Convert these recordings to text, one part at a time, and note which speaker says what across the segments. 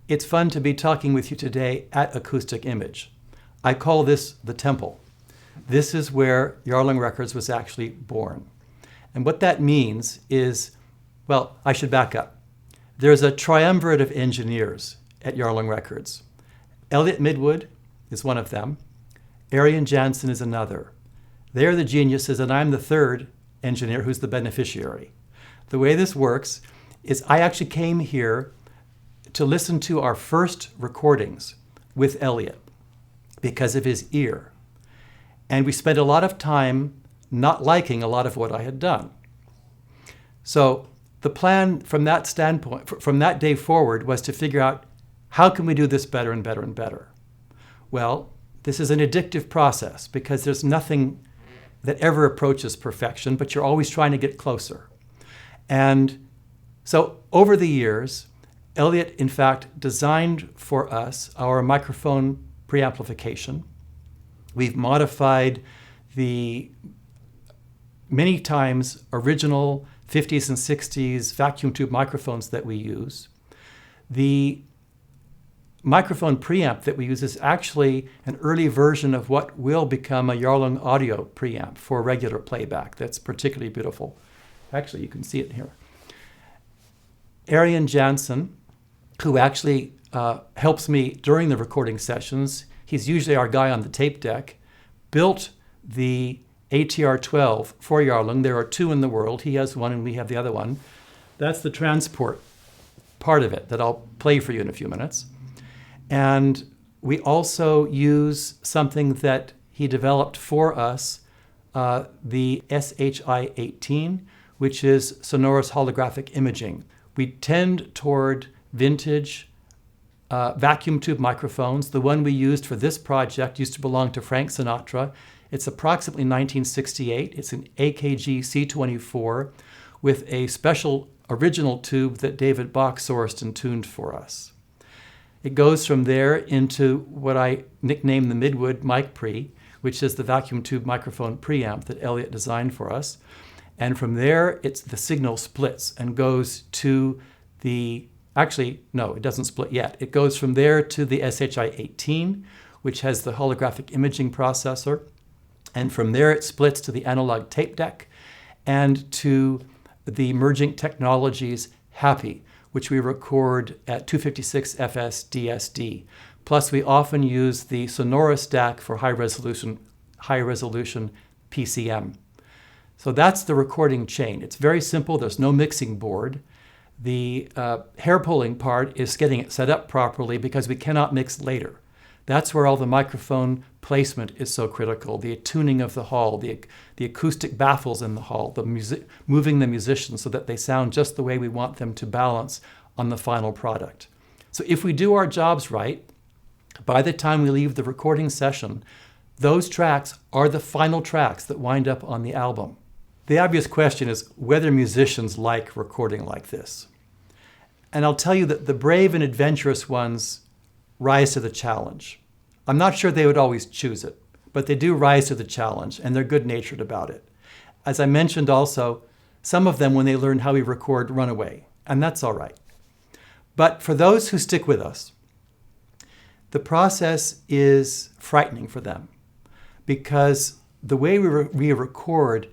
Speaker 1: It's fun to be talking with you today at Acoustic Image. I call this the temple. This is where Yarlung Records was actually born. And what that means is, well, I should back up. There's a triumvirate of engineers at Yarlung Records. Elliot Midwood is one of them. Arian Jansen is another. They're the geniuses, and I'm the third engineer who's the beneficiary. The way this works is I actually came here to listen to our first recordings with Elliot because of his ear. And we spent a lot of time not liking a lot of what I had done. So the plan from that standpoint, from that day forward, was to figure out how can we do this better and better and better. Well, this is an addictive process because there's nothing that ever approaches perfection, but you're always trying to get closer. And so over the years, Elliot, in fact, designed for us our microphone preamplification. We've modified the many times original 50s and 60s vacuum tube microphones that we use. The microphone preamp that we use is actually an early version of what will become a Yarlung audio preamp for regular playback. That's particularly beautiful. Actually, you can see it here. Arian Jansen, who actually helps me during the recording sessions, he's usually our guy on the tape deck, built the ATR-12 for Yarlung. There are two in the world. He has one and we have the other one. That's the transport part of it that I'll play for you in a few minutes. And we also use something that he developed for us, the SHI-18, which is sonorous holographic imaging. We tend toward vintage vacuum tube microphones. The one we used for this project used to belong to Frank Sinatra. It's approximately 1968. It's an AKG C24 with a special original tube that David Bach sourced and tuned for us. It goes from there into what I nicknamed the Midwood Mic Pre, which is the vacuum tube microphone preamp that Elliot designed for us. And from there, the signal splits and goes to actually, no, it doesn't split yet. It goes from there to the SHI-18, which has the holographic imaging processor. And from there, it splits to the analog tape deck and to the emerging technologies Happy, which we record at 256 FS DSD. Plus, we often use the Sonora stack for high resolution PCM. So that's the recording chain. It's very simple. There's no mixing board. The hair pulling part is getting it set up properly because we cannot mix later. That's where all the microphone placement is so critical. The tuning of the hall, the acoustic baffles in the hall, moving the musicians so that they sound just the way we want them to balance on the final product. So if we do our jobs right, by the time we leave the recording session, those tracks are the final tracks that wind up on the album. The obvious question is whether musicians like recording like this. And I'll tell you that the brave and adventurous ones rise to the challenge. I'm not sure they would always choose it, but they do rise to the challenge, and they're good-natured about it. As I mentioned also, some of them, when they learn how we record, run away, and that's all right. But for those who stick with us, the process is frightening for them because the way we record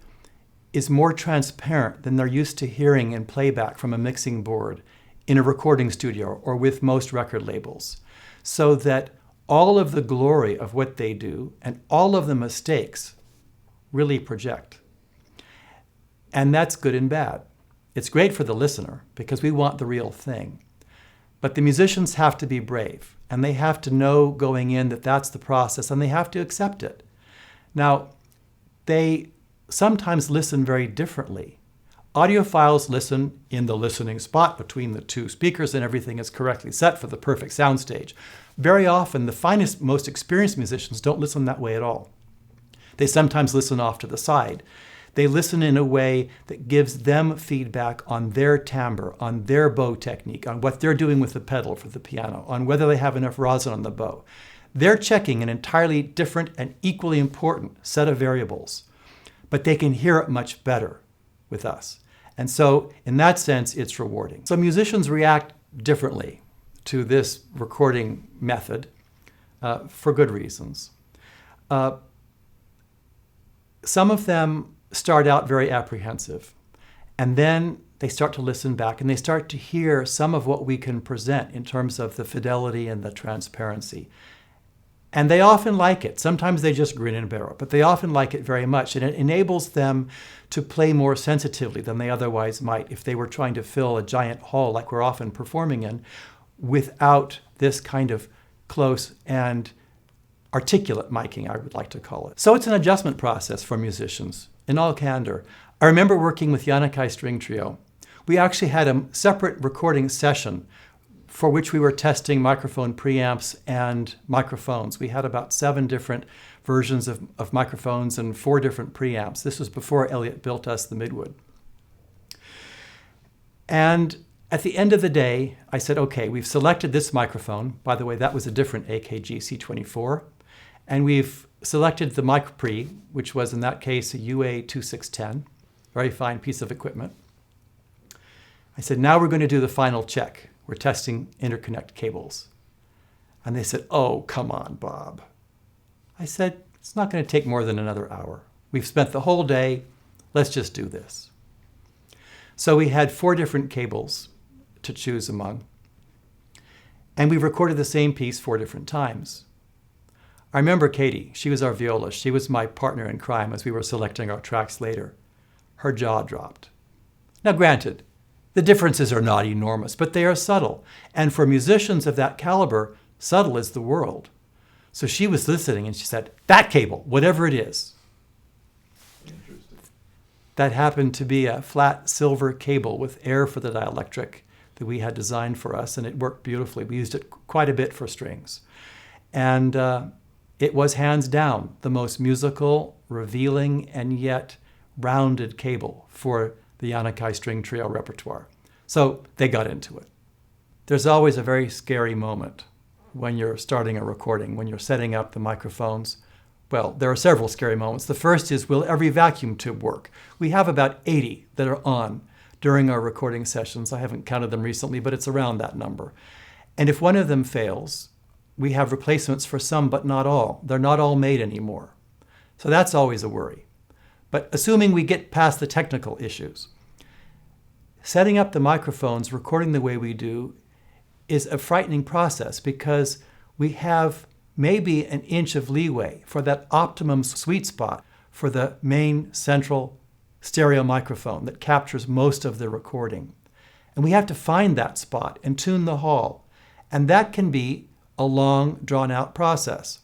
Speaker 1: is more transparent than they're used to hearing in playback from a mixing board in a recording studio or with most record labels. So that all of the glory of what they do and all of the mistakes really project. And that's good and bad. It's great for the listener because we want the real thing. But the musicians have to be brave and they have to know going in that that's the process and they have to accept it. Now, they sometimes listen very differently. Audiophiles listen in the listening spot between the two speakers and everything is correctly set for the perfect soundstage. Very often, the finest, most experienced musicians don't listen that way at all. They sometimes listen off to the side. They listen in a way that gives them feedback on their timbre, on their bow technique, on what they're doing with the pedal for the piano, on whether they have enough rosin on the bow. They're checking an entirely different and equally important set of variables, but they can hear it much better with us. And so in that sense, it's rewarding. So musicians react differently to this recording method for good reasons. Some of them start out very apprehensive, and then they start to listen back and they start to hear some of what we can present in terms of the fidelity and the transparency. And they often like it. Sometimes they just grin and bear it, but they often like it very much. And it enables them to play more sensitively than they otherwise might if they were trying to fill a giant hall like we're often performing in without this kind of close and articulate miking, I would like to call it. So it's an adjustment process for musicians, in all candor. I remember working with Takacs String Trio. We actually had a separate recording session for which we were testing microphone preamps and microphones. We had about 7 different versions of microphones and 4 different preamps. This was before Elliot built us the Midwood. And at the end of the day, I said, okay, we've selected this microphone. By the way, that was a different AKG C24. And we've selected the mic pre, which was in that case a UA2610, very fine piece of equipment. I said, now we're going to do the final check. We're testing interconnect cables. And they said, oh, come on, Bob. I said, it's not going to take more than another hour. We've spent the whole day. Let's just do this. So we had 4 different cables to choose among. And we recorded the same piece 4 different times. I remember Katie. She was our violist. She was my partner in crime as we were selecting our tracks later. Her jaw dropped. Now, granted, the differences are not enormous, but they are subtle. And for musicians of that caliber, subtle is the world. So she was listening and she said, that cable, whatever it is.
Speaker 2: Interesting.
Speaker 1: That happened to be a flat silver cable with air for the dielectric that we had designed for us, and it worked beautifully. We used it quite a bit for strings. And it was hands down the most musical, revealing, and yet rounded cable for the Takacs String Trio repertoire. So they got into it. There's always a very scary moment when you're starting a recording, when you're setting up the microphones. Well, there are several scary moments. The first is, will every vacuum tube work? We have about 80 that are on during our recording sessions. I haven't counted them recently, but it's around that number. And if one of them fails, we have replacements for some, but not all. They're not all made anymore. So that's always a worry. But assuming we get past the technical issues, setting up the microphones, recording the way we do, is a frightening process because we have maybe an inch of leeway for that optimum sweet spot for the main central stereo microphone that captures most of the recording. And we have to find that spot and tune the hall. And that can be a long, drawn-out process.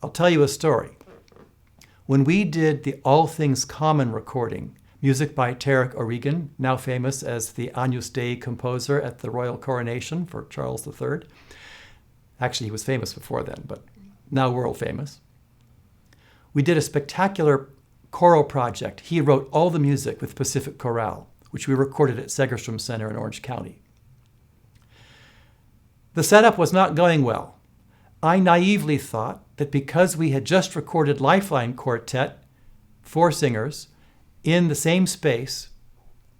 Speaker 1: I'll tell you a story. When we did the All Things Common recording, music by Takacs Assad, now famous as the Agnus Dei composer at the royal coronation for Charles III. Actually, he was famous before then, but now world famous. We did a spectacular choral project. He wrote all the music with Pacific Chorale, which we recorded at Segerstrom Center in Orange County. The setup was not going well. I naively thought that because we had just recorded Lifeline Quartet, 4 singers, in the same space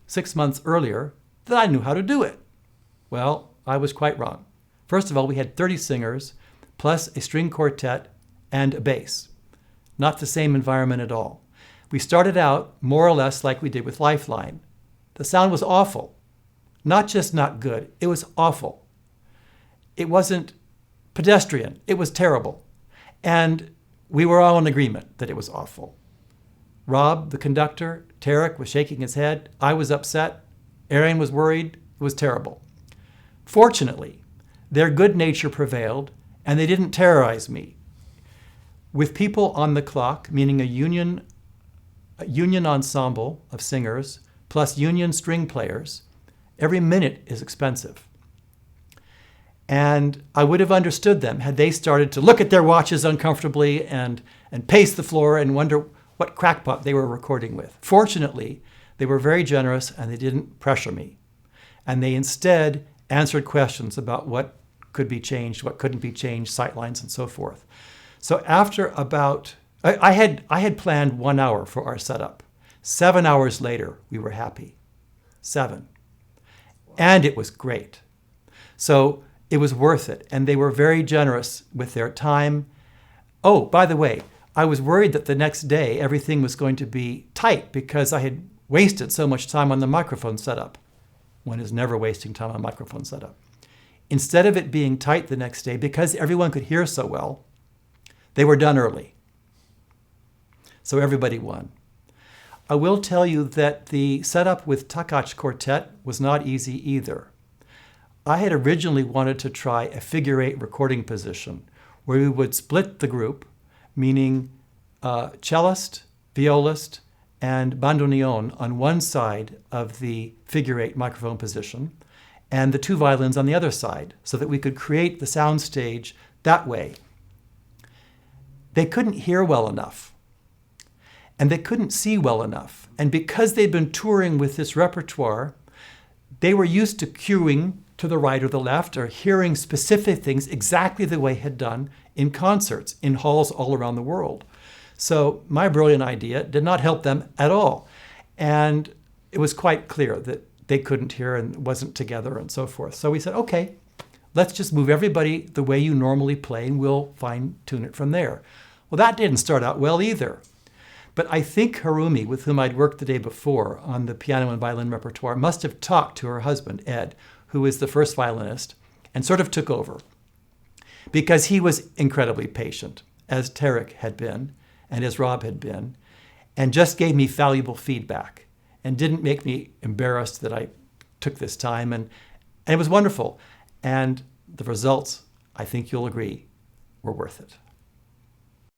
Speaker 1: 6 months earlier, that I knew how to do it. Well, I was quite wrong. First of all, we had 30 singers, plus a string quartet and a bass. Not the same environment at all. We started out more or less like we did with Lifeline. The sound was awful. Not just not good, it was awful. It wasn't pedestrian, it was terrible. And we were all in agreement that it was awful. Rob, the conductor, Takacs was shaking his head. I was upset. Arian was worried. It was terrible. Fortunately, their good nature prevailed, and they didn't terrorize me. With people on the clock, meaning a union ensemble of singers, plus union string players, every minute is expensive. And I would have understood them had they started to look at their watches uncomfortably and pace the floor and wonder what crackpot they were recording with. Fortunately, they were very generous and they didn't pressure me. And they instead answered questions about what could be changed, what couldn't be changed, sightlines and so forth. So after about, I had planned 1 hour for our setup. 7 hours later, we were happy. 7. And it was great. So it was worth it. And they were very generous with their time. Oh, by the way, I was worried that the next day everything was going to be tight because I had wasted so much time on the microphone setup. One is never wasting time on microphone setup. Instead of it being tight the next day, because everyone could hear so well, they were done early. So everybody won. I will tell you that the setup with Takacs Quartet was not easy either. I had originally wanted to try a figure-8 recording position where we would split the group, meaning cellist, violist, and bandoneon on one side of the figure-8 microphone position, and the two violins on the other side, so that we could create the sound stage that way. They couldn't hear well enough, and they couldn't see well enough. And because they'd been touring with this repertoire, they were used to cueing to the right or the left, or hearing specific things exactly the way had done in concerts, in halls all around the world. So my brilliant idea did not help them at all. And it was quite clear that they couldn't hear and wasn't together and so forth. So we said, okay, let's just move everybody the way you normally play and we'll fine tune it from there. Well, that didn't start out well either. But I think Harumi, with whom I'd worked the day before on the piano and violin repertoire, must have talked to her husband, Ed, who is the first violinist, and sort of took over. Because he was incredibly patient, as Tarek had been, and as Rob had been, and just gave me valuable feedback and didn't make me embarrassed that I took this time. And it was wonderful. And the results, I think you'll agree, were worth it.